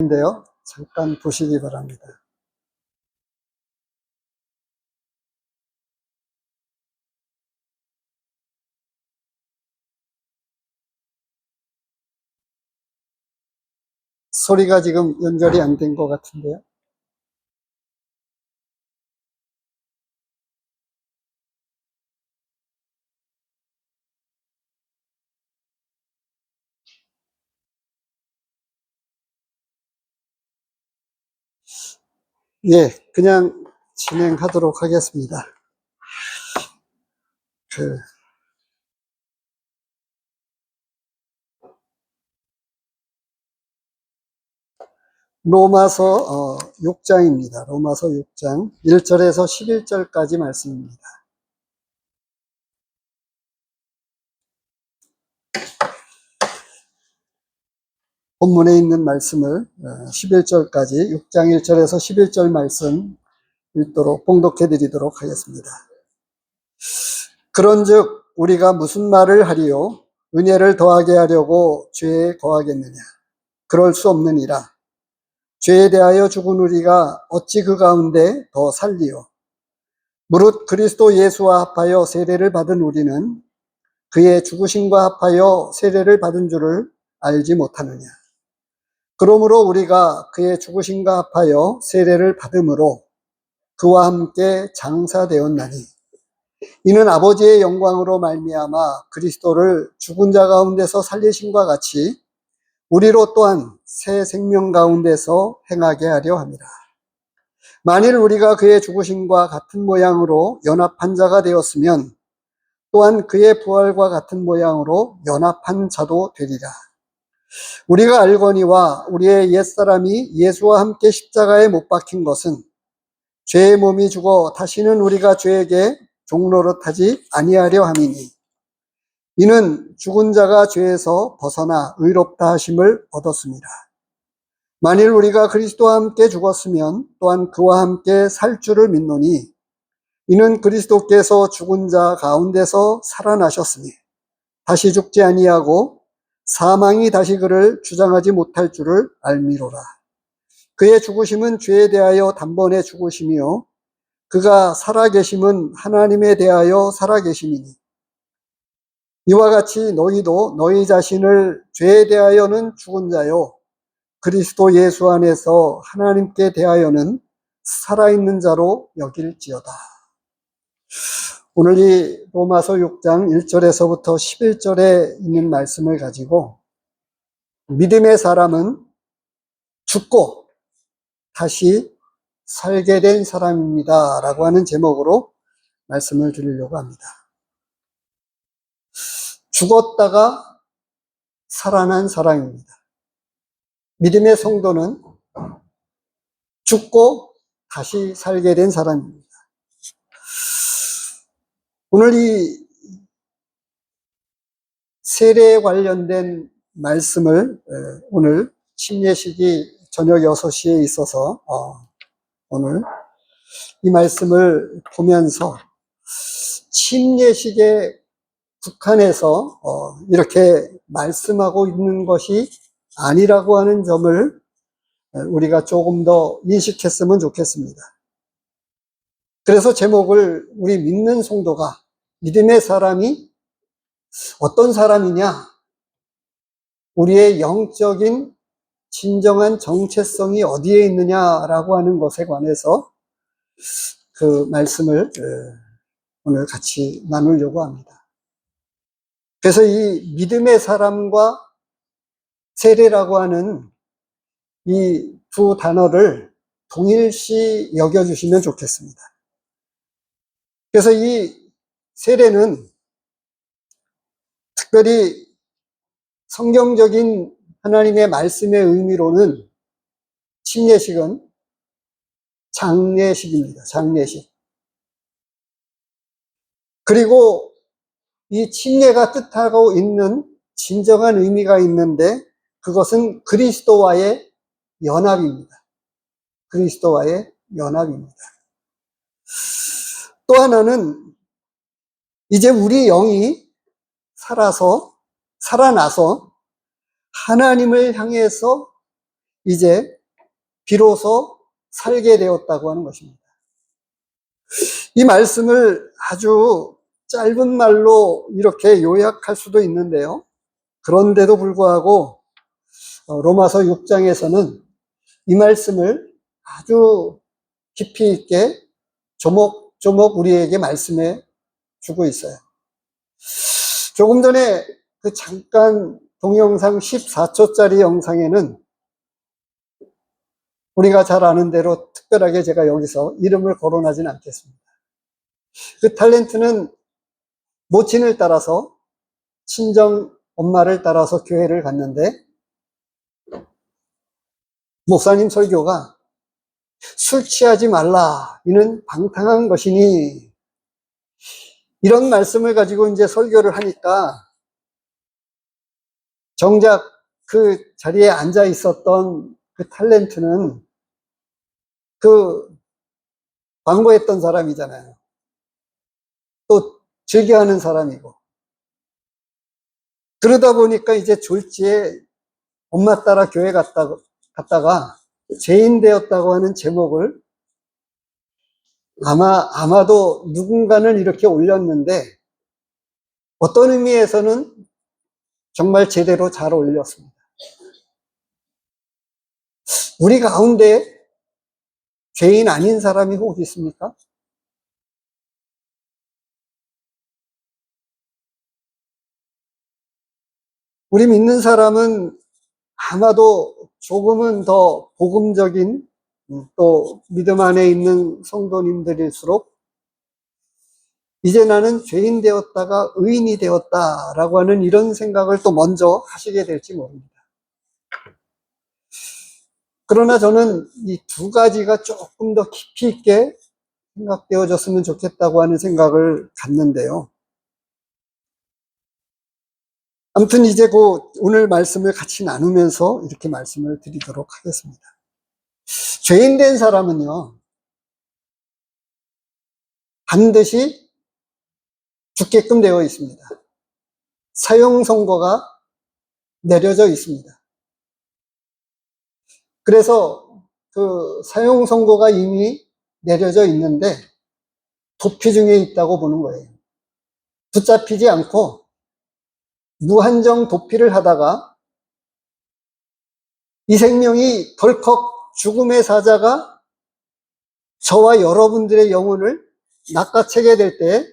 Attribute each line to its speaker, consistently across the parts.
Speaker 1: 인데요. 잠깐 보시기 바랍니다. 소리가 지금 연결이 안 된 것 같은데요. 예, 그냥 진행하도록 하겠습니다. 로마서 6장입니다. 로마서 6장 1절에서 11절까지 말씀입니다. 본문에 있는 말씀을 11절까지 6장 1절에서 11절 말씀 읽도록 봉독해 드리도록 하겠습니다. 그런즉 우리가 무슨 말을 하리요? 은혜를 더하게 하려고 죄에 거하겠느냐? 그럴 수 없느니라. 죄에 대하여 죽은 우리가 어찌 그 가운데 더 살리요? 무릇 그리스도 예수와 합하여 세례를 받은 우리는 그의 죽으심과 합하여 세례를 받은 줄을 알지 못하느냐? 그러므로 우리가 그의 죽으심과 합하여 세례를 받음으로 그와 함께 장사되었나니 이는 아버지의 영광으로 말미암아 그리스도를 죽은 자 가운데서 살리심과 같이 우리로 또한 새 생명 가운데서 행하게 하려 함이라. 만일 우리가 그의 죽으심과 같은 모양으로 연합한 자가 되었으면 또한 그의 부활과 같은 모양으로 연합한 자도 되리라. 우리가 알거니와 우리의 옛사람이 예수와 함께 십자가에 못 박힌 것은 죄의 몸이 죽어 다시는 우리가 죄에게 종노릇하지 아니하려 함이니 이는 죽은 자가 죄에서 벗어나 의롭다 하심을 얻었습니다. 만일 우리가 그리스도와 함께 죽었으면 또한 그와 함께 살 줄을 믿노니 이는 그리스도께서 죽은 자 가운데서 살아나셨으니 다시 죽지 아니하고 사망이 다시 그를 주장하지 못할 줄을 알미로라. 그의 죽으심은 죄에 대하여 단번에 죽으심이요 그가 살아계심은 하나님에 대하여 살아계심이니 이와 같이 너희도 너희 자신을 죄에 대하여는 죽은 자요 그리스도 예수 안에서 하나님께 대하여는 살아있는 자로 여길지어다. 오늘 이 로마서 6장 1절에서부터 11절에 있는 말씀을 가지고 믿음의 사람은 죽고 다시 살게 된 사람입니다 라고 하는 제목으로 말씀을 드리려고 합니다. 죽었다가 살아난 사람입니다. 믿음의 성도는 죽고 다시 살게 된 사람입니다. 오늘 이 세례에 관련된 말씀을 오늘 침례식이 저녁 6시에 있어서 오늘 이 말씀을 보면서 침례식에 북한에서 이렇게 말씀하고 있는 것이 아니라고 하는 점을 우리가 조금 더 인식했으면 좋겠습니다. 그래서 제목을 우리 믿는 성도가 믿음의 사람이 어떤 사람이냐, 우리의 영적인 진정한 정체성이 어디에 있느냐라고 하는 것에 관해서 그 말씀을 오늘 같이 나누려고 합니다. 그래서 이 믿음의 사람과 세례라고 하는 이 두 단어를 동일시 여겨주시면 좋겠습니다. 그래서 이 세례는 특별히 성경적인 하나님의 말씀의 의미로는 침례식은 장례식입니다. 장례식. 그리고 이 침례가 뜻하고 있는 진정한 의미가 있는데 그것은 그리스도와의 연합입니다. 그리스도와의 연합입니다. 또 하나는 이제 우리 영이 살아나서 하나님을 향해서 이제 비로소 살게 되었다고 하는 것입니다. 이 말씀을 아주 짧은 말로 이렇게 요약할 수도 있는데요. 그런데도 불구하고 로마서 6장에서는 이 말씀을 아주 깊이 있게 조목조목 우리에게 말씀해 주고 있어요. 조금 전에 그 잠깐 동영상 14초짜리 영상에는 우리가 잘 아는 대로 특별하게 제가 여기서 이름을 거론하진 않겠습니다. 그 탤런트는 모친을 따라서 친정 엄마를 따라서 교회를 갔는데 목사님 설교가 술 취하지 말라, 이는 방탕한 것이니, 이런 말씀을 가지고 이제 설교를 하니까 정작 그 자리에 앉아 있었던 그 탤런트는 그 광고했던 사람이잖아요. 또 즐겨하는 사람이고. 그러다 보니까 이제 졸지에 엄마 따라 교회 갔다가 죄인 되었다고 하는 제목을 아마도 누군가는 이렇게 올렸는데 어떤 의미에서는 정말 제대로 잘 올렸습니다. 우리 가운데 죄인 아닌 사람이 혹 있습니까? 우리 믿는 사람은 아마도 조금은 더 복음적인 또 믿음 안에 있는 성도님들일수록 이제 나는 죄인 되었다가 의인이 되었다라고 하는 이런 생각을 또 먼저 하시게 될지 모릅니다. 그러나 저는 이 두 가지가 조금 더 깊이 있게 생각되어졌으면 좋겠다고 하는 생각을 갖는데요. 아무튼 이제 오늘 말씀을 같이 나누면서 이렇게 말씀을 드리도록 하겠습니다. 죄인 된 사람은요, 반드시 죽게끔 되어 있습니다. 사형 선고가 내려져 있습니다. 그래서 그 사형 선고가 이미 내려져 있는데 도피 중에 있다고 보는 거예요. 붙잡히지 않고 무한정 도피를 하다가 이 생명이 덜컥 죽음의 사자가 저와 여러분들의 영혼을 낚아채게 될 때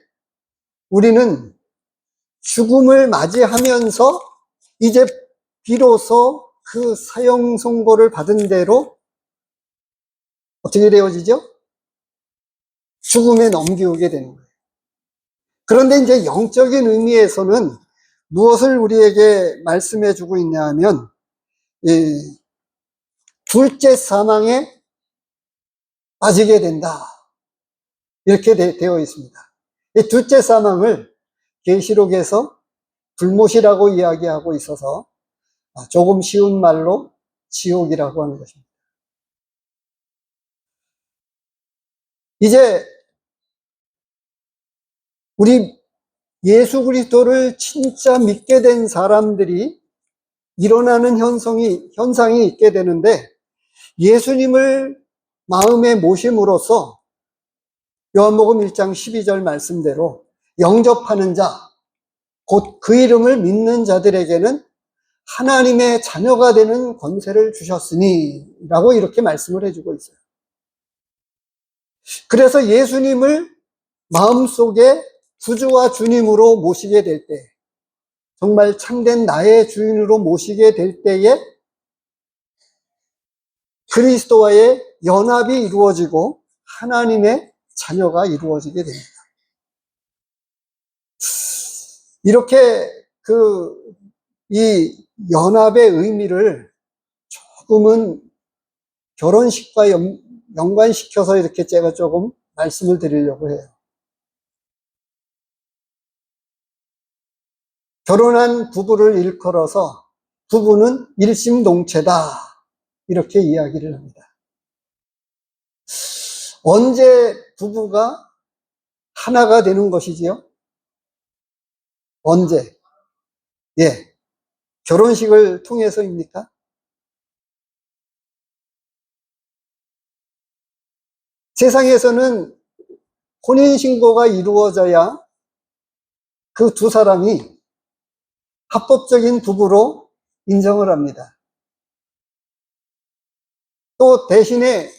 Speaker 1: 우리는 죽음을 맞이하면서 이제 비로소 그 사형 선고를 받은 대로 어떻게 되어지죠? 죽음에 넘기게 되는 거예요. 그런데 이제 영적인 의미에서는 무엇을 우리에게 말씀해 주고 있냐 하면 이 둘째 사망에 빠지게 된다, 이렇게 되어 있습니다. 이 둘째 사망을 계시록에서 불못이라고 이야기하고 있어서 조금 쉬운 말로 지옥이라고 하는 것입니다. 이제 우리 예수 그리스도를 진짜 믿게 된 사람들이 일어나는 현상이 있게 되는데, 예수님을 마음에 모심으로써 요한복음 1장 12절 말씀대로 영접하는 자, 곧 그 이름을 믿는 자들에게는 하나님의 자녀가 되는 권세를 주셨으니 라고 이렇게 말씀을 해주고 있어요. 그래서 예수님을 마음속에 구주와 주님으로 모시게 될 때, 정말 참된 나의 주인으로 모시게 될 때에 그리스도와의 연합이 이루어지고 하나님의 자녀가 이루어지게 됩니다. 이렇게 이 연합의 의미를 조금은 결혼식과 연관시켜서 이렇게 제가 조금 말씀을 드리려고 해요. 결혼한 부부를 일컬어서 부부는 일심동체다, 이렇게 이야기를 합니다. 언제 부부가 하나가 되는 것이지요? 언제? 예. 결혼식을 통해서입니까? 세상에서는 혼인신고가 이루어져야 그 두 사람이 합법적인 부부로 인정을 합니다. 또 대신에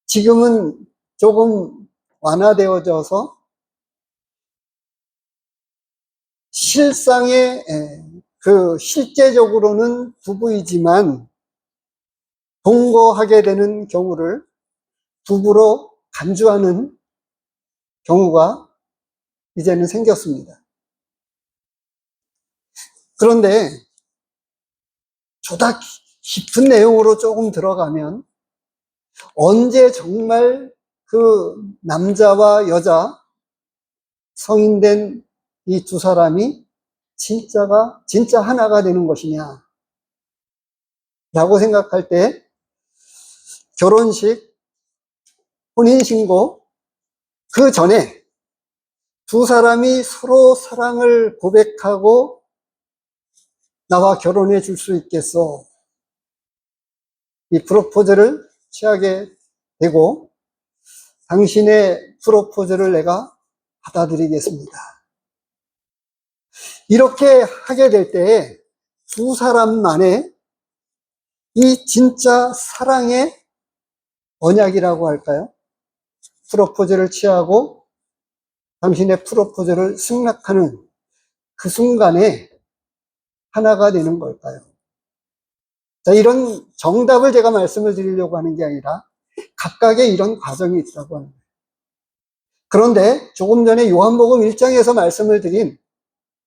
Speaker 1: 지금은 조금 완화되어져서 실상의 실제적으로는 부부이지만 동거하게 되는 경우를 부부로 간주하는 경우가 이제는 생겼습니다. 그런데 조금 깊은 내용으로 조금 들어가면 언제 정말 그 남자와 여자 성인된 이 두 사람이 진짜 하나가 되는 것이냐 라고 생각할 때 결혼식, 혼인신고 그 전에 두 사람이 서로 사랑을 고백하고 나와 결혼해 줄 수 있겠어. 이 프로포즈를 취하게 되고 당신의 프로포즈를 내가 받아들이겠습니다. 이렇게 하게 될 때에 두 사람만의 이 진짜 사랑의 언약이라고 할까요? 프로포즈를 취하고 당신의 프로포즈를 승낙하는 그 순간에 하나가 되는 걸까요? 자, 이런 정답을 제가 말씀을 드리려고 하는 게 아니라 각각의 이런 과정이 있다고 하는 거예요. 그런데 조금 전에 요한복음 1장에서 말씀을 드린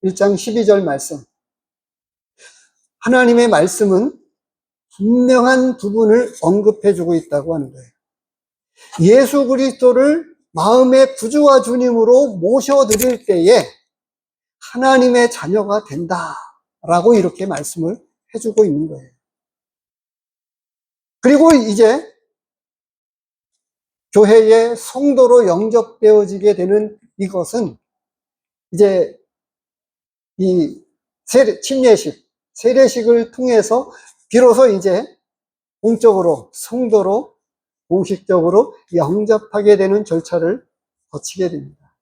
Speaker 1: 1장 12절 말씀, 하나님의 말씀은 분명한 부분을 언급해주고 있다고 하는 거예요. 예수 그리스도를 마음의 구주와 주님으로 모셔드릴 때에 하나님의 자녀가 된다라고 이렇게 말씀을 해주고 있는 거예요. 그리고 이제 교회의 성도로 영접되어지게 되는 이것은 이제 이 침례식, 세례식을 통해서 비로소 이제 공적으로 성도로 공식적으로 영접하게 되는 절차를 거치게 됩니다.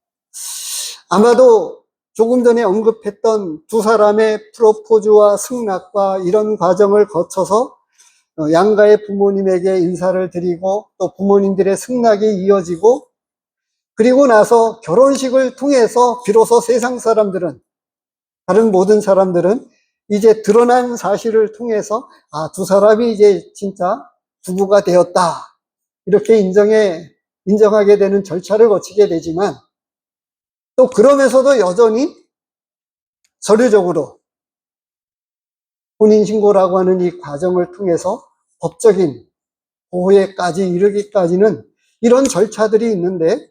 Speaker 1: 아마도 조금 전에 언급했던 두 사람의 프로포즈와 승낙과 이런 과정을 거쳐서 양가의 부모님에게 인사를 드리고 또 부모님들의 승낙이 이어지고 그리고 나서 결혼식을 통해서 비로소 세상 사람들은, 다른 모든 사람들은 이제 드러난 사실을 통해서 두 사람이 이제 진짜 부부가 되었다 이렇게 인정하게 되는 절차를 거치게 되지만 또 그러면서도 여전히 서류적으로 혼인신고라고 하는 이 과정을 통해서 법적인 보호에까지 이르기까지는 이런 절차들이 있는데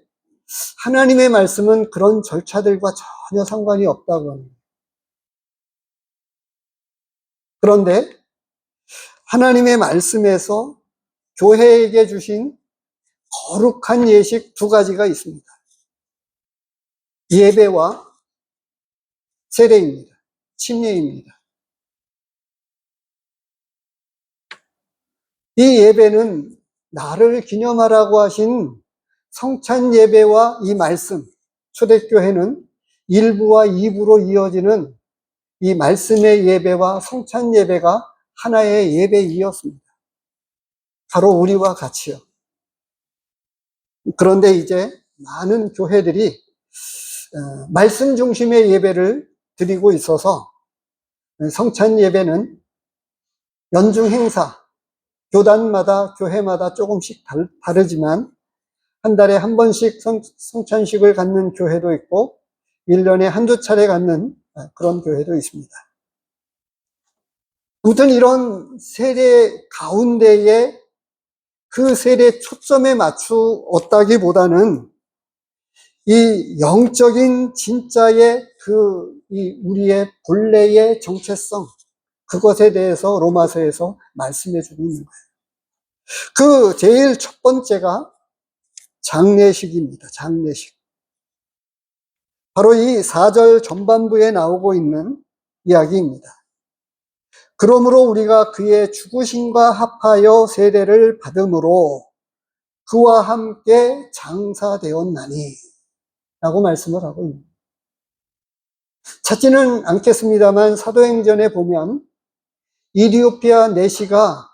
Speaker 1: 하나님의 말씀은 그런 절차들과 전혀 상관이 없다고 합니다. 그런데 하나님의 말씀에서 교회에게 주신 거룩한 예식 두 가지가 있습니다. 예배와 세례입니다. 침례입니다. 이 예배는 나를 기념하라고 하신 성찬 예배와 이 말씀, 초대교회는 1부와 2부로 이어지는 이 말씀의 예배와 성찬 예배가 하나의 예배이었습니다. 바로 우리와 같이요. 그런데 이제 많은 교회들이 말씀 중심의 예배를 드리고 있어서 성찬 예배는 연중 행사, 교단마다 교회마다 조금씩 다르지만 한 달에 한 번씩 성찬식을 갖는 교회도 있고 1년에 한두 차례 갖는 그런 교회도 있습니다. 아무튼 이런 세례 가운데에 그 세례 초점에 맞추었다기보다는 이 영적인 진짜의 이 우리의 본래의 정체성, 그것에 대해서 로마서에서 말씀해 주고 있는 거예요. 그 제일 첫 번째가 장례식입니다. 장례식. 바로 이 4절 전반부에 나오고 있는 이야기입니다. 그러므로 우리가 그의 죽으심과 합하여 세례를 받음으로 그와 함께 장사되었나니 라고 말씀을 하고 있습니다. 찾지는 않겠습니다만 사도행전에 보면 이디오피아 내시가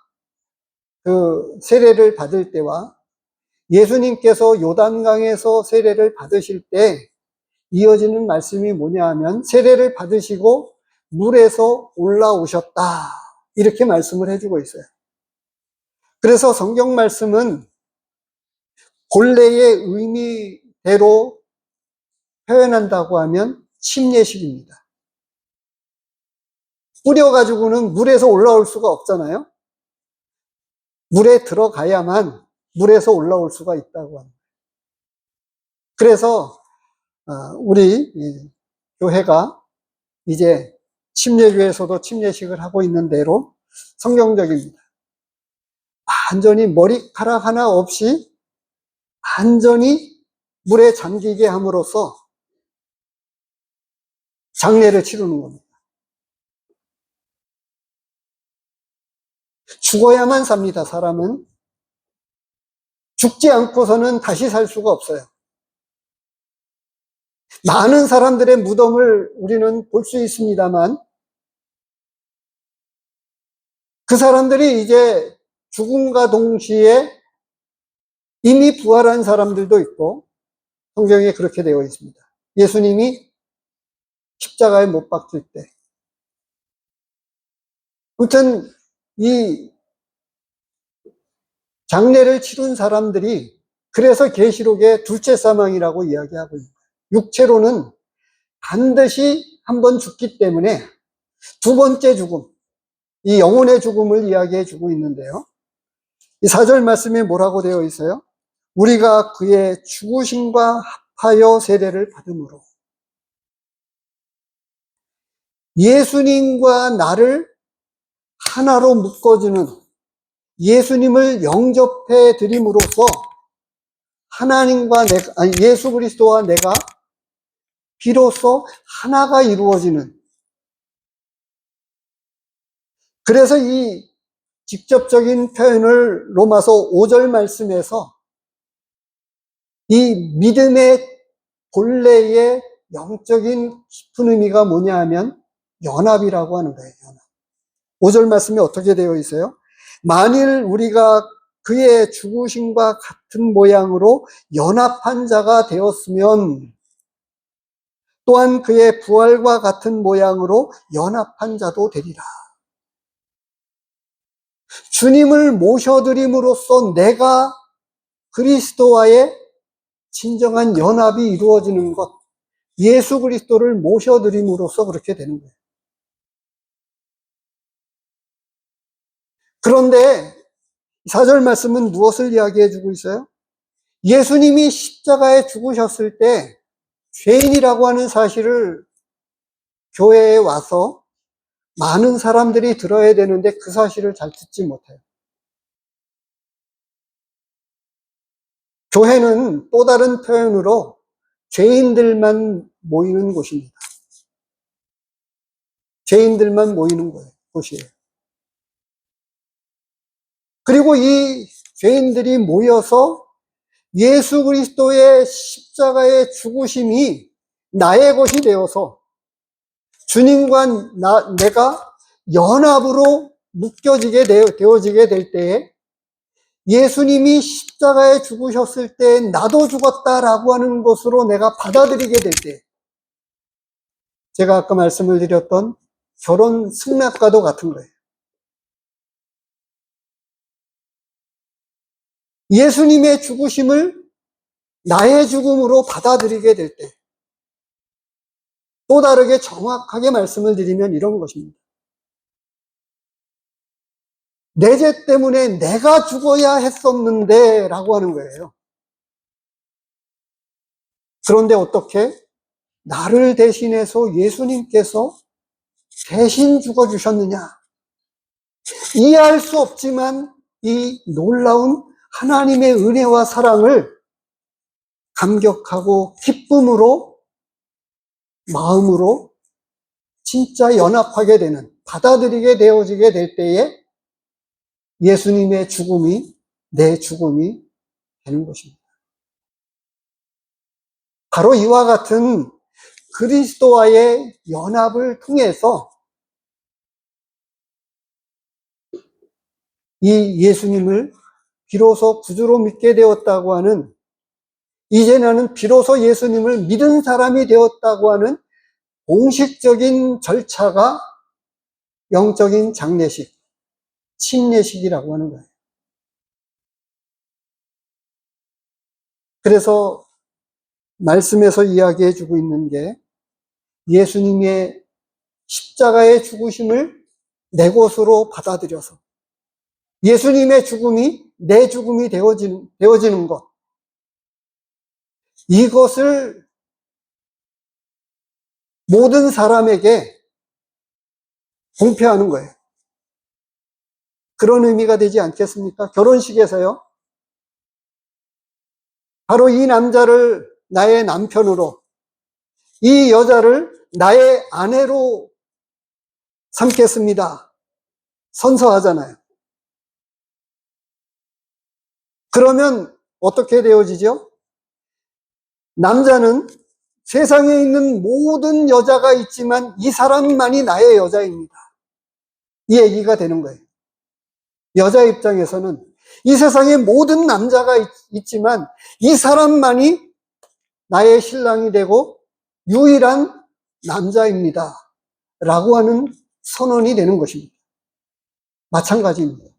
Speaker 1: 그 세례를 받을 때와 예수님께서 요단강에서 세례를 받으실 때 이어지는 말씀이 뭐냐 하면 세례를 받으시고 물에서 올라오셨다 이렇게 말씀을 해주고 있어요. 그래서 성경 말씀은 본래의 의미대로 표현한다고 하면 침례식입니다. 뿌려가지고는 물에서 올라올 수가 없잖아요. 물에 들어가야만 물에서 올라올 수가 있다고 합니다. 그래서 우리 교회가 이제 침례교회에서도 침례식을 하고 있는 대로 성경적입니다. 완전히 머리카락 하나 없이 완전히 물에 잠기게 함으로써 장례를 치르는 겁니다. 죽어야만 삽니다, 사람은. 죽지 않고서는 다시 살 수가 없어요. 많은 사람들의 무덤을 우리는 볼 수 있습니다만 그 사람들이 이제 죽음과 동시에 이미 부활한 사람들도 있고 성경에 그렇게 되어 있습니다. 예수님이 십자가에 못 박힐 때. 아무튼 이 장례를 치른 사람들이 그래서 계시록에 둘째 사망이라고 이야기하고 있습니다. 육체로는 반드시 한번 죽기 때문에 두 번째 죽음, 이 영혼의 죽음을 이야기해 주고 있는데요. 이 4절 말씀에 뭐라고 되어 있어요? 우리가 그의 죽으심과 합하여 세례를 받음으로 예수님과 나를 하나로 묶어주는 예수님을 영접해 드림으로써 하나님과 내가, 아니, 예수 그리스도와 내가 비로소 하나가 이루어지는, 그래서 이 직접적인 표현을 로마서 5절 말씀에서 이 믿음의 본래의 영적인 깊은 의미가 뭐냐 하면 연합이라고 하는 거예요. 연합. 5절 말씀이 어떻게 되어 있어요? 만일 우리가 그의 죽으심과 같은 모양으로 연합한 자가 되었으면 또한 그의 부활과 같은 모양으로 연합한 자도 되리라. 주님을 모셔드림으로써 내가 그리스도와의 진정한 연합이 이루어지는 것, 예수 그리스도를 모셔드림으로써 그렇게 되는 거예요. 그런데 4절 말씀은 무엇을 이야기해 주고 있어요? 예수님이 십자가에 죽으셨을 때 죄인이라고 하는 사실을 교회에 와서 많은 사람들이 들어야 되는데 그 사실을 잘 듣지 못해요. 교회는 또 다른 표현으로 죄인들만 모이는 곳입니다. 죄인들만 모이는 곳이에요. 그리고 이 죄인들이 모여서 예수 그리스도의 십자가의 죽으심이 나의 것이 되어서 주님과 내가 연합으로 묶여지게 되어지게 될 때에 예수님이 십자가에 죽으셨을 때 나도 죽었다라고 하는 것으로 내가 받아들이게 될 때, 제가 아까 말씀을 드렸던 결혼 승낙과도 같은 거예요. 예수님의 죽으심을 나의 죽음으로 받아들이게 될 때, 또 다르게 정확하게 말씀을 드리면 이런 것입니다. 내 죄 때문에 내가 죽어야 했었는데 라고 하는 거예요. 그런데 어떻게? 나를 대신해서 예수님께서 대신 죽어주셨느냐? 이해할 수 없지만 이 놀라운 하나님의 은혜와 사랑을 감격하고 기쁨으로, 마음으로 진짜 연합하게 되는, 받아들이게 되어지게 될 때에 예수님의 죽음이, 내 죽음이 되는 것입니다. 바로 이와 같은 그리스도와의 연합을 통해서 이 예수님을 비로소 구주로 믿게 되었다고 하는, 이제 나는 비로소 예수님을 믿은 사람이 되었다고 하는 공식적인 절차가 영적인 장례식, 침례식이라고 하는 거예요. 그래서 말씀에서 이야기해 주고 있는 게 예수님의 십자가의 죽으심을 내 것으로 받아들여서 예수님의 죽음이 내 죽음이 되어지는 것, 이것을 모든 사람에게 공표하는 거예요. 그런 의미가 되지 않겠습니까? 결혼식에서요, 바로 이 남자를 나의 남편으로, 이 여자를 나의 아내로 삼겠습니다. 선서하잖아요. 그러면 어떻게 되어지죠? 남자는 세상에 있는 모든 여자가 있지만 이 사람만이 나의 여자입니다. 이 얘기가 되는 거예요. 여자 입장에서는 이 세상에 모든 남자가 있지만 이 사람만이 나의 신랑이 되고 유일한 남자입니다. 라고 하는 선언이 되는 것입니다. 마찬가지입니다.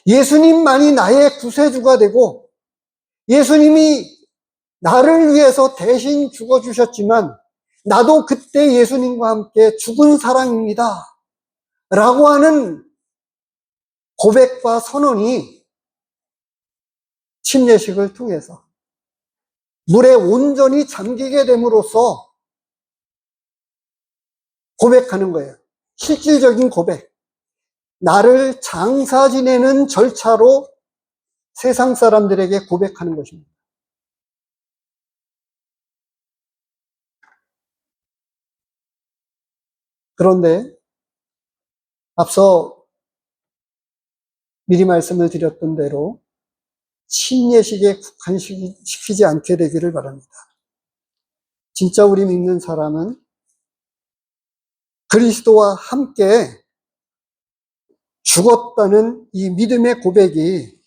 Speaker 1: 예수님만이 나의 구세주가 되고 예수님이 나를 위해서 대신 죽어주셨지만 나도 그때 예수님과 함께 죽은 사람입니다. 라고 하는 고백과 선언이 침례식을 통해서 물에 온전히 잠기게 됨으로써 고백하는 거예요. 실질적인 고백. 나를 장사 지내는 절차로 세상 사람들에게 고백하는 것입니다. 그런데 앞서 미리 말씀을 드렸던 대로 침례식에 국한시키지 않게 되기를 바랍니다. 진짜 우리 믿는 사람은 그리스도와 함께 죽었다는 이 믿음의 고백이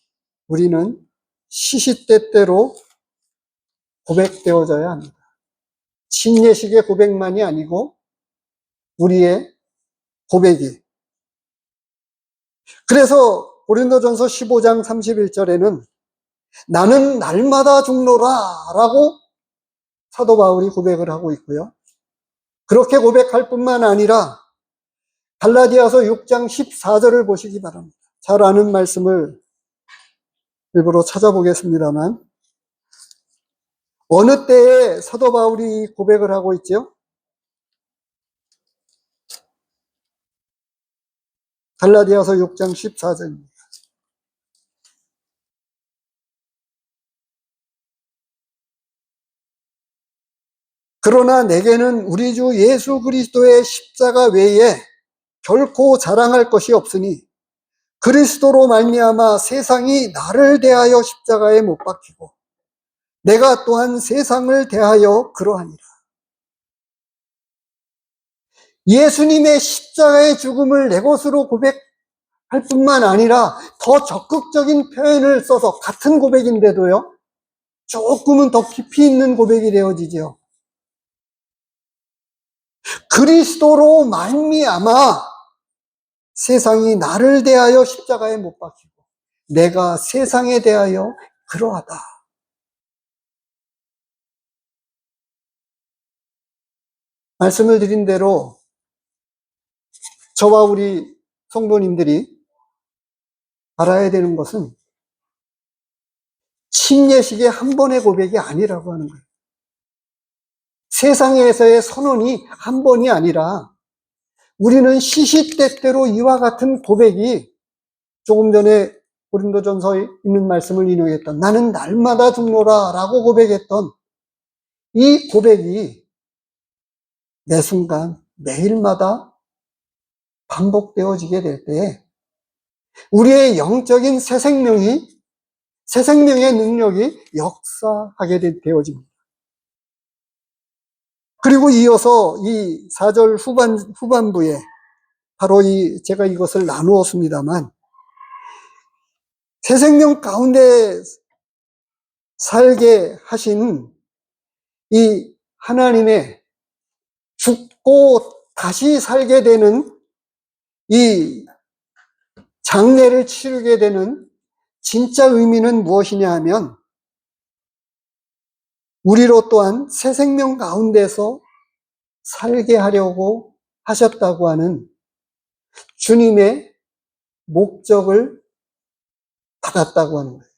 Speaker 1: 우리는 시시때때로 고백되어져야 합니다. 침례식의 고백만이 아니고 우리의 고백이. 그래서 고린도전서 15장 31절에는 나는 날마다 죽노라 라고 사도 바울이 고백을 하고 있고요. 그렇게 고백할 뿐만 아니라 갈라디아서 6장 14절을 보시기 바랍니다. 잘 아는 말씀을 일부러 찾아보겠습니다만 어느 때에 사도 바울이 고백을 하고 있죠? 갈라디아서 6장 14절입니다. 그러나 내게는 우리 주 예수 그리스도의 십자가 외에 결코 자랑할 것이 없으니 그리스도로 말미암아 세상이 나를 대하여 십자가에 못 박히고 내가 또한 세상을 대하여 그러하니라. 예수님의 십자가의 죽음을 내 것으로 고백할 뿐만 아니라 더 적극적인 표현을 써서 같은 고백인데도요, 조금은 더 깊이 있는 고백이 되어지죠. 그리스도로 말미암아 세상이 나를 대하여 십자가에 못 박히고 내가 세상에 대하여 그러하다. 말씀을 드린 대로 저와 우리 성도님들이 알아야 되는 것은 침례식의 한 번의 고백이 아니라고 하는 거예요. 세상에서의 선언이 한 번이 아니라 우리는 시시때때로 이와 같은 고백이, 조금 전에 고린도전서에 있는 말씀을 인용했던 나는 날마다 죽노라 라고 고백했던 이 고백이 매 순간 매일마다 반복되어지게 될 때 우리의 영적인 새 생명이 새 생명의 능력이 역사하게 되어집니다. 그리고 이어서 이 4절 후반부에 바로 제가 이것을 나누었습니다만, 새 생명 가운데 살게 하신 이 하나님의 죽고 다시 살게 되는 이 장례를 치르게 되는 진짜 의미는 무엇이냐 하면, 우리로 또한 새 생명 가운데서 살게 하려고 하셨다고 하는 주님의 목적을 받았다고 하는 거예요.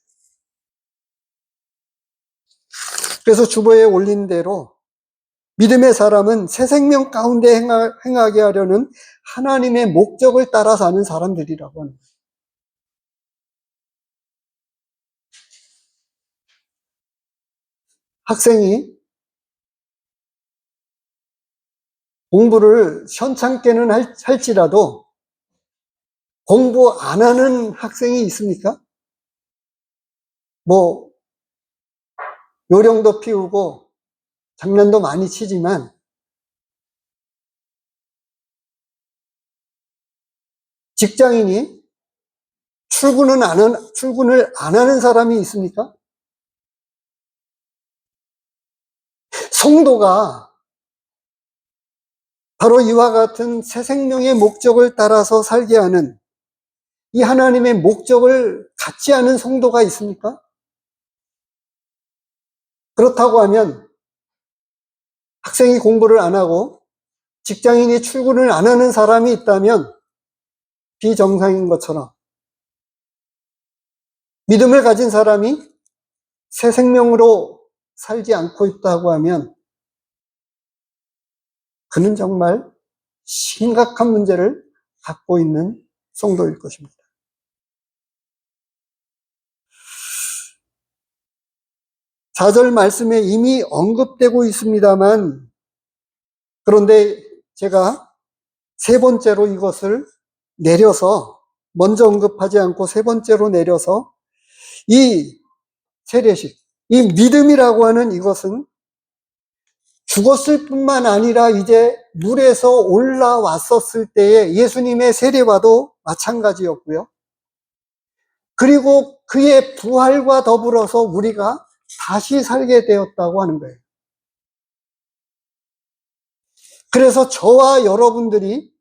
Speaker 1: 그래서 주보에 올린 대로 믿음의 사람은 새 생명 가운데 행하게 하려는 하나님의 목적을 따라 사는 사람들이라고 하는 거예요. 학생이 공부를 현찮게는 할지라도 공부 안 하는 학생이 있습니까? 뭐 요령도 피우고 장난도 많이 치지만 직장인이 출근을 안 하는 사람이 있습니까? 성도가 바로 이와 같은 새 생명의 목적을 따라서 살게 하는 이 하나님의 목적을 갖지 않은 성도가 있습니까? 그렇다고 하면 학생이 공부를 안 하고 직장인이 출근을 안 하는 사람이 있다면 비정상인 것처럼, 믿음을 가진 사람이 새 생명으로 살지 않고 있다고 하면 그는 정말 심각한 문제를 갖고 있는 성도일 것입니다. 4절 말씀에 이미 언급되고 있습니다만, 그런데 제가 세 번째로 이것을 내려서, 먼저 언급하지 않고 세 번째로 내려서 이 세례식, 이 믿음이라고 하는 이것은 죽었을 뿐만 아니라 이제 물에서 올라왔었을 때의 예수님의 세례와도 마찬가지였고요. 그리고 그의 부활과 더불어서 우리가 다시 살게 되었다고 하는 거예요. 그래서 저와 여러분들이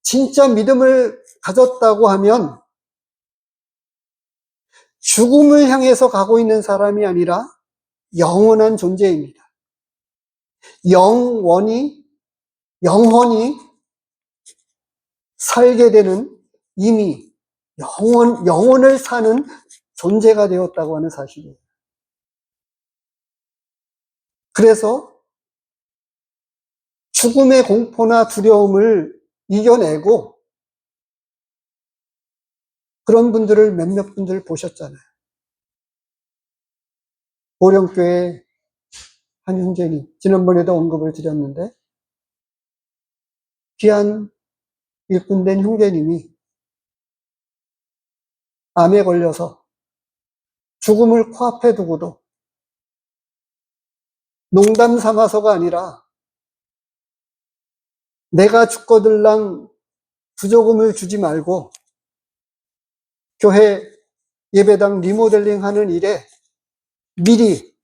Speaker 1: 진짜 믿음을 가졌다고 하면 죽음을 향해서 가고 있는 사람이 아니라 영원한 존재입니다. 영원히 살게 되는, 이미 영혼을 사는 존재가 되었다고 하는 사실이에요. 그래서 죽음의 공포나 두려움을 이겨내고, 그런 분들을 몇몇 분들 보셨잖아요. 보령교회 한 형제님, 지난번에도 언급을 드렸는데, 귀한 일꾼된 형제님이 암에 걸려서 죽음을 코앞에 두고도 농담 삼아서가 아니라 내가 죽거들랑 부조금을 주지 말고 교회 예배당 리모델링 하는 일에 미리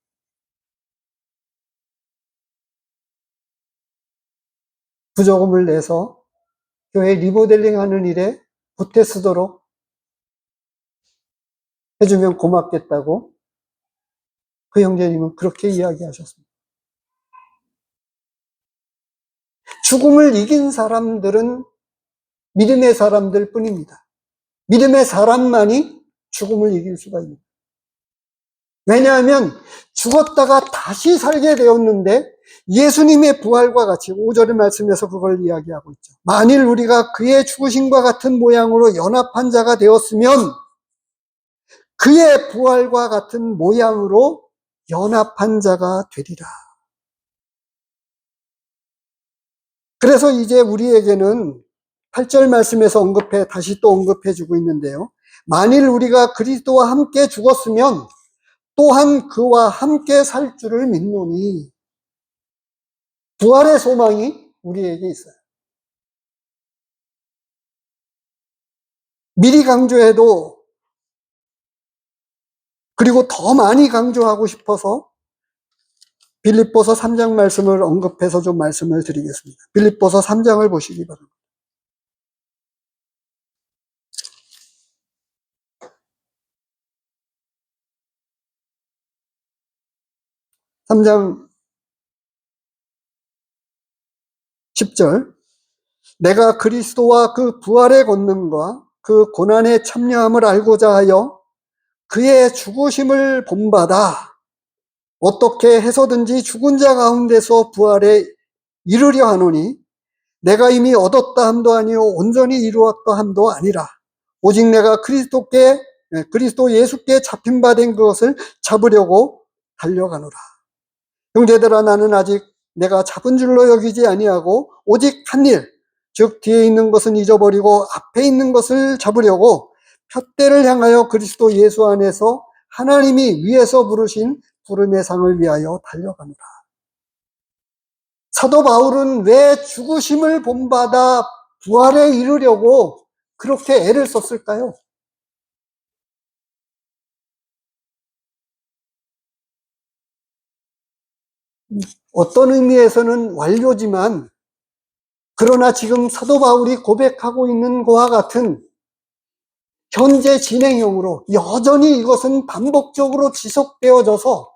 Speaker 1: 부조금을 내서 교회 리모델링 하는 일에 보태 쓰도록 해주면 고맙겠다고 그 형제님은 그렇게 이야기하셨습니다. 죽음을 이긴 사람들은 믿음의 사람들 뿐입니다. 믿음의 사람만이 죽음을 이길 수가 있습니다. 왜냐하면 죽었다가 다시 살게 되었는데 예수님의 부활과 같이 5절의 말씀에서 그걸 이야기하고 있죠. 만일 우리가 그의 죽으심과 같은 모양으로 연합한 자가 되었으면 그의 부활과 같은 모양으로 연합한 자가 되리라. 그래서 이제 우리에게는 8절 말씀에서 다시 또 언급해 주고 있는데요. 만일 우리가 그리스도와 함께 죽었으면 또한 그와 함께 살 줄을 믿노니 부활의 소망이 우리에게 있어요. 미리 강조해도 그리고 더 많이 강조하고 싶어서 빌립보서 3장 말씀을 언급해서 좀 말씀을 드리겠습니다. 빌립보서 3장을 보시기 바랍니다. 3장 10절 내가 그리스도와 그 부활의 권능과 그 고난에 참여함을 알고자 하여 그의 죽으심을 본받아 어떻게 해서든지 죽은 자 가운데서 부활에 이르려 하노니 내가 이미 얻었다 함도 아니요 온전히 이루었다 함도 아니라 오직 내가 그리스도 예수께 잡힌 바 된 그것을 잡으려고 달려가노라. 형제들아 나는 아직 내가 잡은 줄로 여기지 아니하고 오직 한 일, 즉 뒤에 있는 것은 잊어버리고 앞에 있는 것을 잡으려고 푯대를 향하여 그리스도 예수 안에서 하나님이 위에서 부르신 부름의 상을 위하여 달려가노라. 사도 바울은 왜 죽으심을 본받아 부활에 이르려고 그렇게 애를 썼을까요? 어떤 의미에서는 완료지만 그러나 지금 사도 바울이 고백하고 있는 것과 같은 현재 진행형으로 여전히 이것은 반복적으로 지속되어져서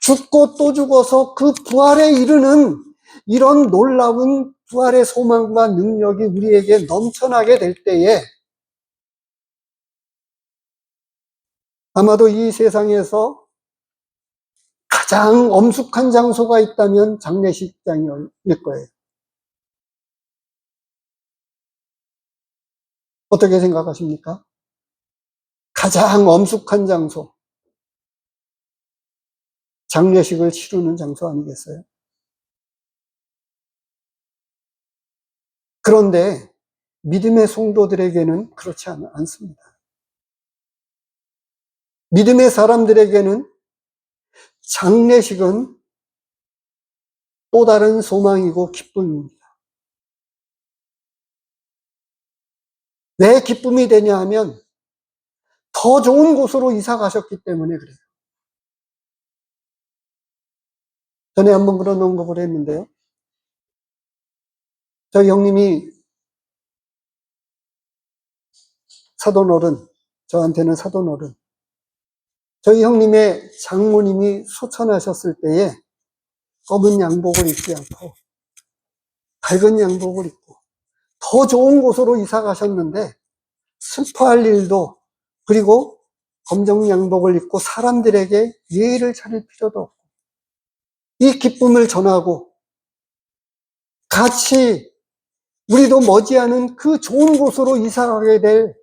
Speaker 1: 죽고 또 죽어서 그 부활에 이르는 이런 놀라운 부활의 소망과 능력이 우리에게 넘쳐나게 될 때에 아마도 이 세상에서 가장 엄숙한 장소가 있다면 장례식장일 거예요. 어떻게 생각하십니까? 가장 엄숙한 장소, 장례식을 치르는 장소 아니겠어요? 그런데 믿음의 성도들에게는 그렇지 않습니다. 믿음의 사람들에게는 장례식은 또 다른 소망이고 기쁨입니다. 왜 기쁨이 되냐 하면 더 좋은 곳으로 이사 가셨기 때문에 그래요. 전에 한번 그런 언급을 했는데요. 저희 형님이 사돈어른, 저한테는 사돈어른. 저희 형님의 장모님이 소천하셨을 때에 검은 양복을 입지 않고 밝은 양복을 입고 더 좋은 곳으로 이사 가셨는데 슬퍼할 일도 그리고 검정 양복을 입고 사람들에게 예의를 차릴 필요도 없고 이 기쁨을 전하고 같이 우리도 머지않은 그 좋은 곳으로 이사 가게 될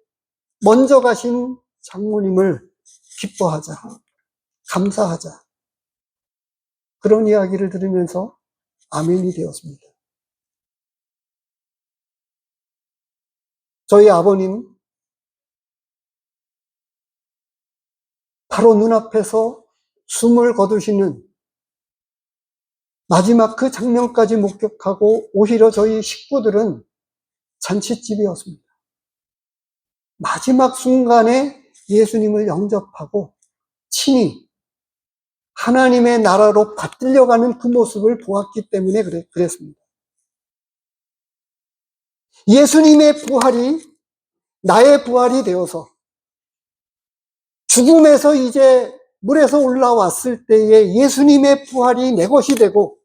Speaker 1: 먼저 가신 장모님을 기뻐하자, 감사하자. 그런 이야기를 들으면서 아멘이 되었습니다. 저희 아버님 바로 눈앞에서 숨을 거두시는 마지막 그 장면까지 목격하고 오히려 저희 식구들은 잔칫집이었습니다. 마지막 순간에 예수님을 영접하고 친히 하나님의 나라로 받들려가는 그 모습을 보았기 때문에 그랬습니다. 예수님의 부활이 나의 부활이 되어서 죽음에서 이제 물에서 올라왔을 때에 예수님의 부활이 내 것이 되고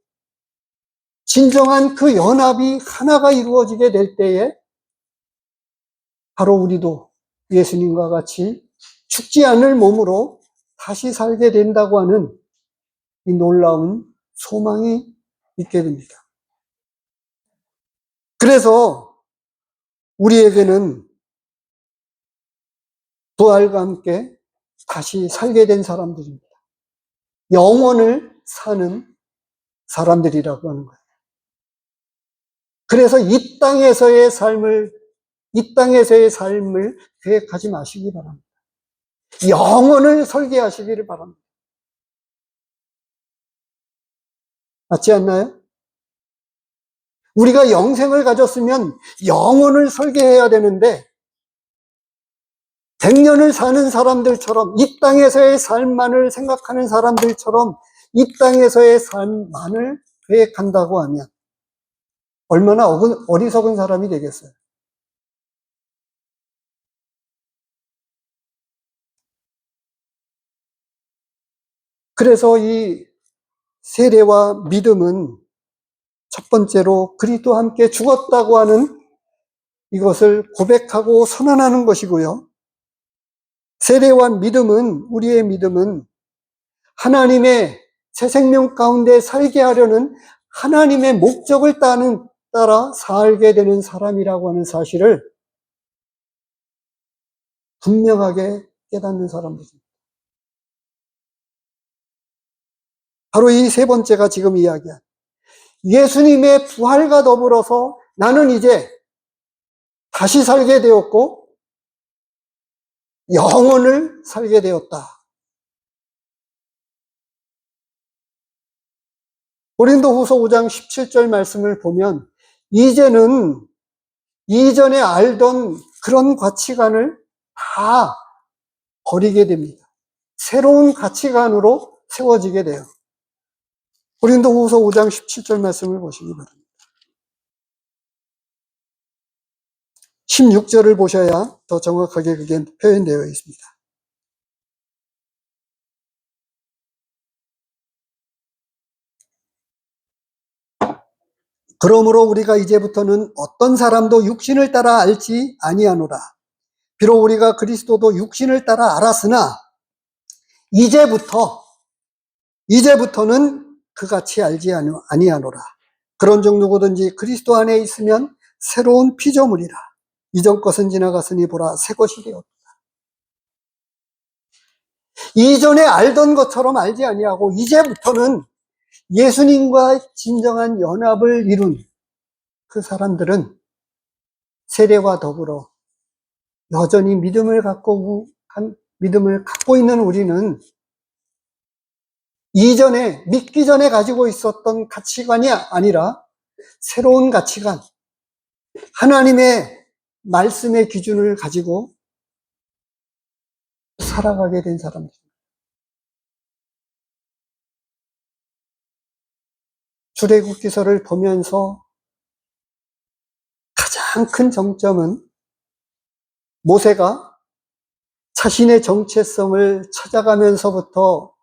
Speaker 1: 진정한 그 연합이 하나가 이루어지게 될 때에 바로 우리도 예수님과 같이 죽지 않을 몸으로 다시 살게 된다고 하는 이 놀라운 소망이 있게 됩니다. 그래서 우리에게는 부활과 함께 다시 살게 된 사람들입니다. 영원을 사는 사람들이라고 하는 거예요. 그래서 이 땅에서의 삶을 이 땅에서의 삶을 계획하지 마시기 바랍니다. 영혼을 설계하시기를 바랍니다. 맞지 않나요? 우리가 영생을 가졌으면 영혼을 설계해야 되는데 100년을 사는 사람들처럼 이 땅에서의 삶만을 생각하는 사람들처럼 이 땅에서의 삶만을 계획한다고 하면 얼마나 어리석은 사람이 되겠어요. 그래서 이 세례와 믿음은 첫 번째로 그리스도와 함께 죽었다고 하는 이것을 고백하고 선언하는 것이고요. 세례와 믿음은, 우리의 믿음은 하나님의 새 생명 가운데 살게 하려는 하나님의 목적을 따라 살게 되는 사람이라고 하는 사실을 분명하게 깨닫는 사람들입니다. 바로 이 세 번째가 지금 이야기한 예수님의 부활과 더불어서 나는 이제 다시 살게 되었고 영혼을 살게 되었다. 고린도후서 5장 17절 말씀을 보면 이제는 이전에 알던 그런 가치관을 다 버리게 됩니다. 새로운 가치관으로 세워지게 돼요. 고린도후서 5장 17절 말씀을 보시기 바랍니다. 16절을 보셔야 더 정확하게 그게 표현되어 있습니다. 그러므로 우리가 이제부터는 어떤 사람도 육신을 따라 알지 아니하노라. 비록 우리가 그리스도도 육신을 따라 알았으나 이제부터는 그같이 알지 아니하노라. 그런즉 누구든지 그리스도 안에 있으면 새로운 피조물이라. 이전 것은 지나갔으니 보라 새 것이 되었다. 이전에 알던 것처럼 알지 아니하고 이제부터는 예수님과 진정한 연합을 이룬 그 사람들은 세례와 더불어 여전히 믿음을 갖고 있는 우리는 이전에 믿기 전에 가지고 있었던 가치관이 아니라 새로운 가치관, 하나님의 말씀의 기준을 가지고 살아가게 된 사람들. 출애굽기서를 보면서 가장 큰 정점은 모세가 자신의 정체성을 찾아가면서부터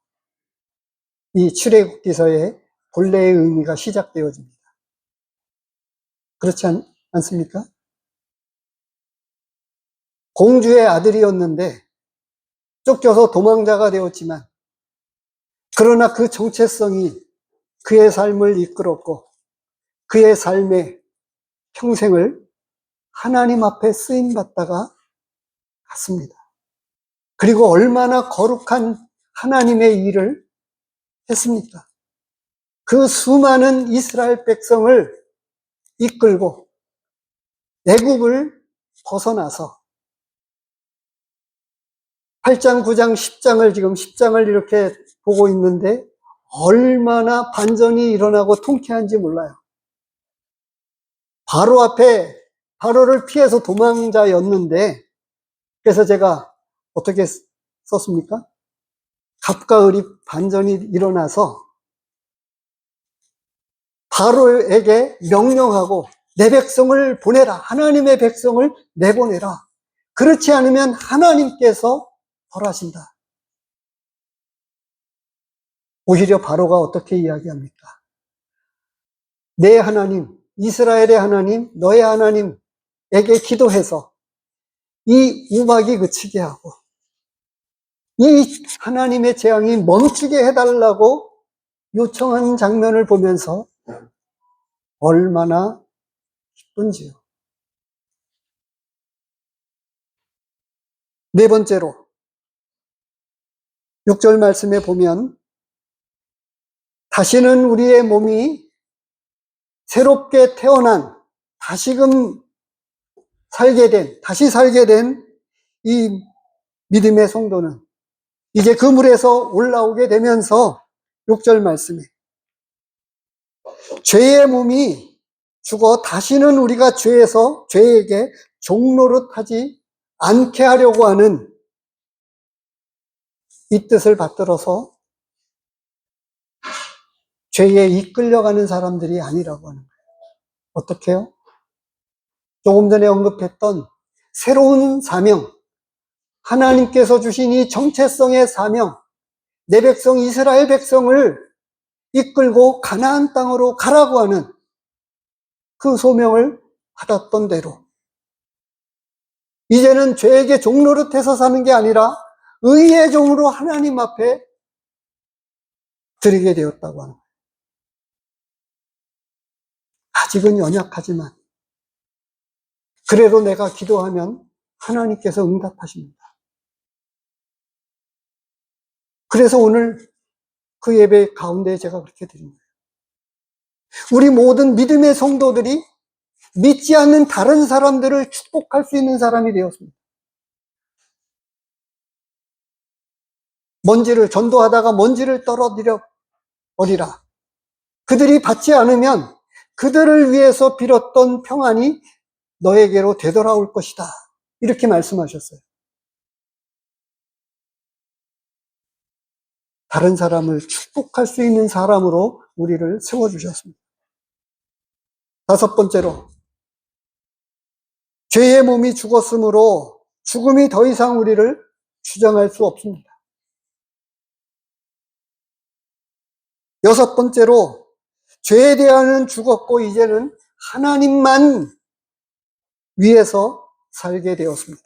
Speaker 1: 이 출애굽기서의 본래의 의미가 시작되어집니다. 그렇지 않습니까? 공주의 아들이었는데 쫓겨서 도망자가 되었지만 그러나 그 정체성이 그의 삶을 이끌었고 그의 삶의 평생을 하나님 앞에 쓰임받다가 갔습니다. 그리고 얼마나 거룩한 하나님의 일을 했습니까? 그 수많은 이스라엘 백성을 이끌고 애굽을 벗어나서 8장, 9장, 10장을 지금 10장을 이렇게 보고 있는데 얼마나 반전이 일어나고 통쾌한지 몰라요. 바로 앞에 바로를 피해서 도망자였는데 그래서 제가 어떻게 썼습니까? 갑과 을이 반전이 일어나서 바로에게 명령하고 내 백성을 보내라. 하나님의 백성을 내보내라. 그렇지 않으면 하나님께서 벌하신다. 오히려 바로가 어떻게 이야기합니까? 내 하나님, 이스라엘의 하나님, 너의 하나님에게 기도해서 이 우박이 그치게 하고 이 하나님의 재앙이 멈추게 해달라고 요청한 장면을 보면서 얼마나 기쁜지요. 네 번째로 6절 말씀에 보면 다시는 우리의 몸이 새롭게 태어난 다시금 다시 살게 된 이 믿음의 성도는 이제 그 물에서 올라오게 되면서 6절 말씀에 죄의 몸이 죽어 다시는 우리가 죄에게 종노릇하지 않게 하려고 하는 이 뜻을 받들어서 죄에 이끌려가는 사람들이 아니라고 하는 거예요. 어떻게 해요? 조금 전에 언급했던 새로운 사명, 하나님께서 주신 이 정체성의 사명, 내 백성 이스라엘 백성을 이끌고 가나안 땅으로 가라고 하는 그 소명을 받았던 대로 이제는 죄에게 종노릇해서 사는 게 아니라 의의 종으로 하나님 앞에 드리게 되었다고 하는 거예요. 아직은 연약하지만 그래도 내가 기도하면 하나님께서 응답하십니다. 그래서 오늘 그 예배 가운데 제가 그렇게 드린 거예요. 우리 모든 믿음의 성도들이 믿지 않는 다른 사람들을 축복할 수 있는 사람이 되었습니다. 전도하다가 먼지를 떨어뜨려 버리라. 그들이 받지 않으면 그들을 위해서 빌었던 평안이 너에게로 되돌아올 것이다. 이렇게 말씀하셨어요. 다른 사람을 축복할 수 있는 사람으로 우리를 세워주셨습니다. 5번째로, 죄의 몸이 죽었으므로 죽음이 더 이상 우리를 추정할 수 없습니다. 6번째로, 죄에 대하여는 죽었고 이제는 하나님만 위해서 살게 되었습니다.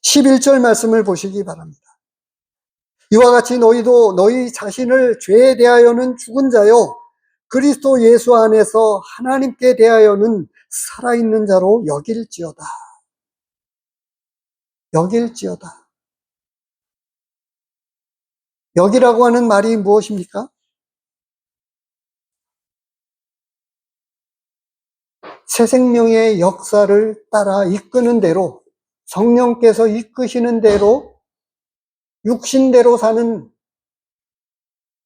Speaker 1: 11절 말씀을 보시기 바랍니다. 이와 같이 너희도 너희 자신을 죄에 대하여는 죽은 자요 그리스도 예수 안에서 하나님께 대하여는 살아있는 자로 여길지어다. 여길지어다. 여기라고 하는 말이 무엇입니까? 새 생명의 역사를 따라 이끄는 대로, 성령께서 이끄시는 대로 육신대로 사는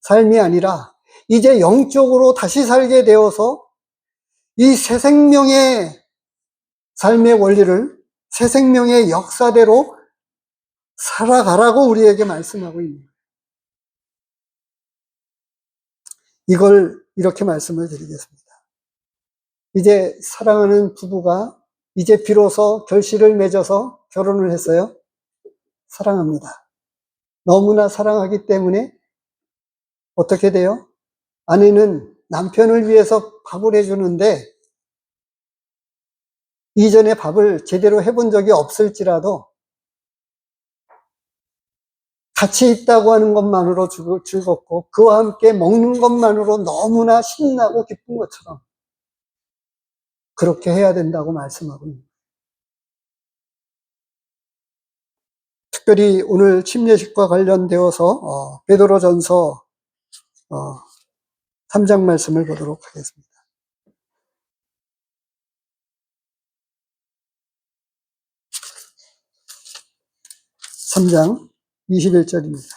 Speaker 1: 삶이 아니라 이제 영적으로 다시 살게 되어서 이 새 생명의 삶의 원리를 새 생명의 역사대로 살아가라고 우리에게 말씀하고 있는 거예요. 이걸 이렇게 말씀을 드리겠습니다. 이제 사랑하는 부부가 이제 비로소 결실을 맺어서 결혼을 했어요. 사랑합니다. 너무나 사랑하기 때문에 어떻게 돼요? 아내는 남편을 위해서 밥을 해주는데 이전에 밥을 제대로 해본 적이 없을지라도 같이 있다고 하는 것만으로 즐겁고 그와 함께 먹는 것만으로 너무나 신나고 기쁜 것처럼 그렇게 해야 된다고 말씀하고 있습니다. 특별히 오늘 침례식과 관련되어서 베드로전서 3장 말씀을 보도록 하겠습니다. 3장 21절입니다.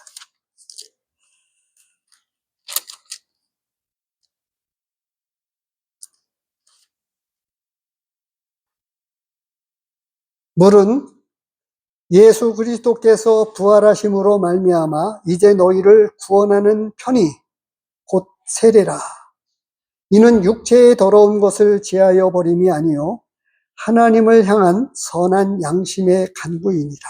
Speaker 1: 물은 예수 그리스도께서 부활하심으로 말미암아 이제 너희를 구원하는 편이 곧 세례라. 이는 육체의 더러운 것을 제하여 버림이 아니요 하나님을 향한 선한 양심의 간구이니라.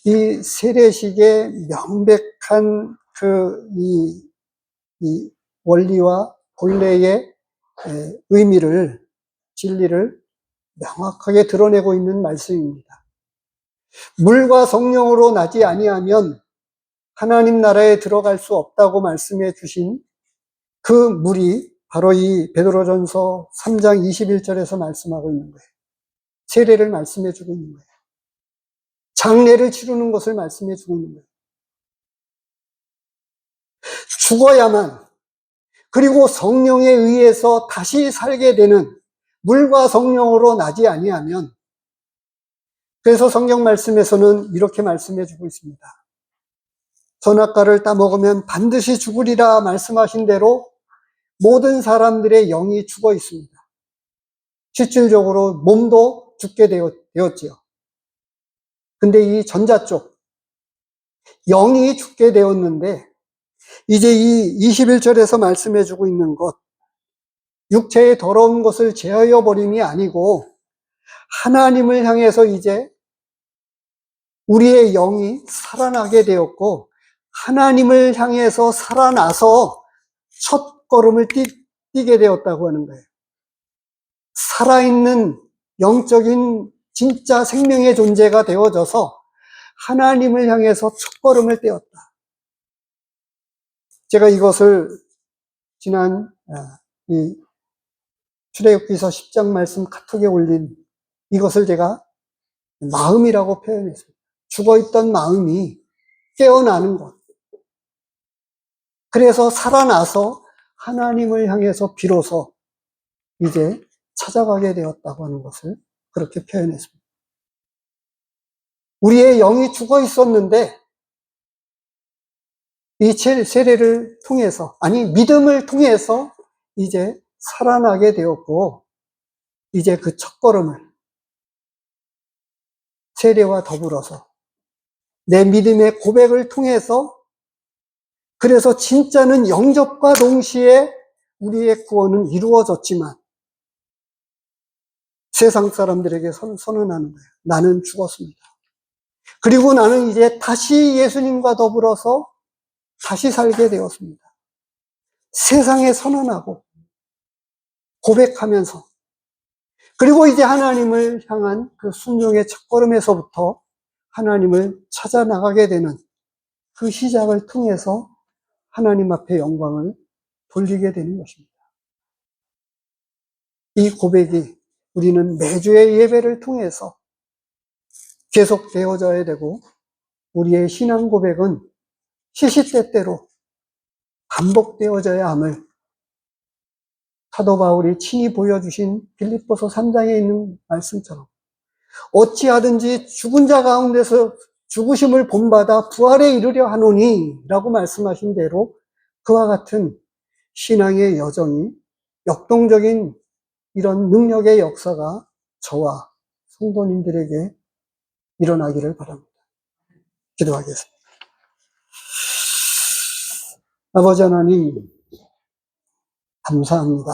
Speaker 1: 이 세례식의 명백한 이 원리와 본래의 의미를, 진리를 명확하게 드러내고 있는 말씀입니다. 물과 성령으로 나지 아니하면 하나님 나라에 들어갈 수 없다고 말씀해 주신 그 물이 바로 이 베드로전서 3장 21절에서 말씀하고 있는 거예요. 세례를 말씀해 주고 있는 거예요. 장례를 치르는 것을 말씀해 주고 있는 거예요. 죽어야만, 그리고 성령에 의해서 다시 살게 되는 물과 성령으로 나지 아니하면, 그래서 성경 말씀에서는 이렇게 말씀해 주고 있습니다. 선악과를 따먹으면 반드시 죽으리라 말씀하신 대로 모든 사람들의 영이 죽어 있습니다. 실질적으로 몸도 죽게 되었지요. 근데 이 전자 쪽, 영이 죽게 되었는데, 이제 이 21절에서 말씀해 주고 있는 것, 육체의 더러운 것을 제하여 버림이 아니고 하나님을 향해서 이제 우리의 영이 살아나게 되었고, 하나님을 향해서 살아나서 첫 걸음을 뛰게 되었다고 하는 거예요. 살아있는 영적인 진짜 생명의 존재가 되어져서 하나님을 향해서 첫 걸음을 떼었다. 제가 이것을 지난 이 출애굽기서 10장 말씀 카톡에 올린 이것을 제가 마음이라고 표현했습니다. 죽어있던 마음이 깨어나는 것. 그래서 살아나서 하나님을 향해서 비로소 이제 찾아가게 되었다고 하는 것을 그렇게 표현했습니다. 우리의 영이 죽어 있었는데 이 세례를 통해서, 아니 믿음을 통해서 이제 살아나게 되었고, 이제 그 첫걸음을 세례와 더불어서 내 믿음의 고백을 통해서, 그래서 진짜는 영접과 동시에 우리의 구원은 이루어졌지만 세상 사람들에게 선언하는 거예요. 나는 죽었습니다. 그리고 나는 이제 다시 예수님과 더불어서 다시 살게 되었습니다. 세상에 선언하고 고백하면서, 그리고 이제 하나님을 향한 그 순종의 첫걸음에서부터 하나님을 찾아 나가게 되는 그 시작을 통해서 하나님 앞에 영광을 돌리게 되는 것입니다. 이 고백이 우리는 매주의 예배를 통해서 계속되어져야 되고, 우리의 신앙 고백은 시시때때로 반복되어져야 함을 사도 바울이 친히 보여주신 빌립보서 3장에 있는 말씀처럼, 어찌하든지 죽은 자 가운데서 죽으심을 본받아 부활에 이르려 하노니 라고 말씀하신 대로 그와 같은 신앙의 여정이, 역동적인 이런 능력의 역사가 저와 성도님들에게 일어나기를 바랍니다. 기도하겠습니다. 아버지 하나님, 감사합니다.